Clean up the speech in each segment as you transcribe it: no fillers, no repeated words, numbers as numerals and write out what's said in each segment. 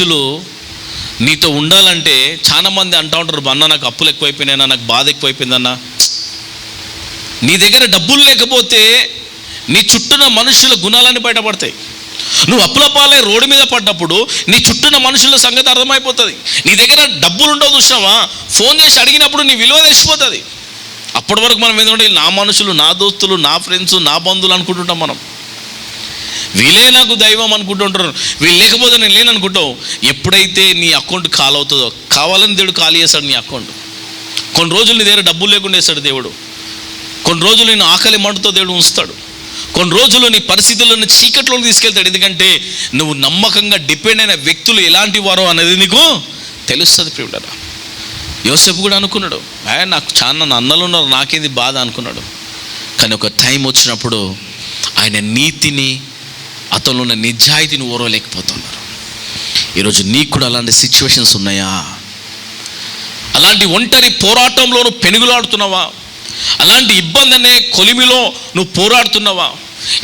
వ్యక్తులు నీతో ఉండాలంటే చాలామంది అంటూ ఉంటారు, అన్న నాకు అప్పులు ఎక్కువైపోయినాయన్నా, నాకు బాధ ఎక్కువైపోయిందన్నా. నీ దగ్గర డబ్బులు లేకపోతే నీ చుట్టూన మనుషుల గుణాలన్నీ బయటపడతాయి. నువ్వు అప్పుల పాలై రోడ్డు మీద పడ్డప్పుడు నీ చుట్టూన మనుషుల సంగతి అర్థమైపోతుంది. నీ దగ్గర డబ్బులు ఉండవు, చూసినావా, ఫోన్ చేసి అడిగినప్పుడు నీ విలువ తెలిసిపోతుంది. అప్పటి వరకు మనం ఏంటంటే నా మనుషులు, నా దోస్తులు, నా ఫ్రెండ్స్, నా బంధువులు అనుకుంటుంటాం. మనం వీళ్ళే నాకు దైవం అనుకుంటుంటారు, వీళ్ళు లేకపోతే నేను లేను అనుకుంటావు. ఎప్పుడైతే నీ అకౌంట్ ఖాళీ అవుతుందో, కావాలని దేవుడు ఖాళీ చేస్తాడు నీ అకౌంట్. కొన్ని రోజులు నీ దగ్గర డబ్బులు లేకుండా వేస్తాడు దేవుడు. కొన్ని రోజులు నేను ఆకలి మంటతో దేవుడు ఉంచుతాడు. కొన్ని రోజులు నీ పరిస్థితులను చీకట్లోకి తీసుకెళ్తాడు. ఎందుకంటే నువ్వు నమ్మకంగా డిపెండ్ అయిన వ్యక్తులు ఎలాంటి వారో అనేది నీకు తెలుస్తుంది. ప్రియులారా, యోసేపు కూడా అనుకున్నాడు, నాకు చాలా అన్నలు ఉన్నారు, నాకేంది బాధ అనుకున్నాడు. కానీ ఒక టైం వచ్చినప్పుడు ఆయన నీతిని, అతను ఉన్న నిజాయితీని ఓర్వలేకపోతున్నారు. ఈరోజు నీకు కూడా అలాంటి సిచ్యువేషన్స్ ఉన్నాయా? అలాంటి ఒంటరి పోరాటంలో పెనుగులాడుతున్నావా? అలాంటి ఇబ్బంది అనే కొలిమిలో నువ్వు పోరాడుతున్నావా?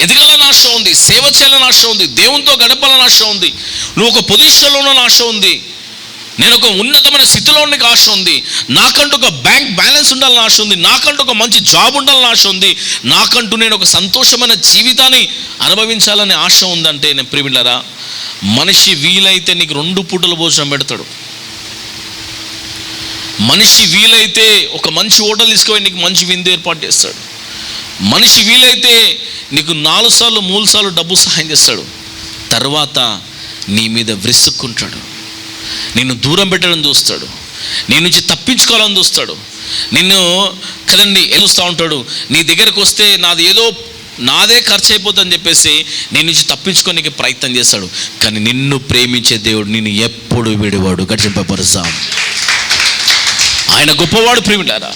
ఎదగాలని ఆశ ఉంది, సేవ చేయాలని ఆశ ఉంది, దేవునితో గడపాలని ఆశ ఉంది, నువ్వు ఒక పొజిషన్లో ఉన్న ఆశ ఉంది, నేను ఒక ఉన్నతమైన స్థితిలో ఉండే ఆశ ఉంది, నాకంటూ ఒక బ్యాంక్ బ్యాలెన్స్ ఉండాలని ఆశ ఉంది, నాకంటూ ఒక మంచి జాబ్ ఉండాలని ఆశ ఉంది, నాకంటూ నేను ఒక సంతోషమైన జీవితాన్ని అనుభవించాలని ఆశ ఉందంటే, నేను ప్రియులారా, మనిషి వీలైతే నీకు 2 పూటల భోజనం పెడతాడు. మనిషి వీలైతే ఒక మంచి హోటల్ తీసుకొని నీకు మంచి విందు ఏర్పాటు చేస్తాడు. మనిషి వీలైతే నీకు 4 సార్లు 3 సార్లు డబ్బు సహాయం చేస్తాడు. తర్వాత నీ మీద విసుక్కుంటాడు, నిన్ను దూరం పెట్టడం చూస్తాడు, నీ నుంచి తప్పించుకోవాలని చూస్తాడు, నిన్ను కదండి ఎలుస్తూ ఉంటాడు. నీ దగ్గరకు వస్తే నాదే ఖర్చు అయిపోతుందని చెప్పేసి నీ నుంచి తప్పించుకోనికి ప్రయత్నం చేస్తాడు. కానీ నిన్ను ప్రేమించే దేవుడు నిన్ను ఎప్పుడు విడివాడు. గట్టింపబరుస్తాం. ఆయన గొప్పవాడు ప్రియులారా.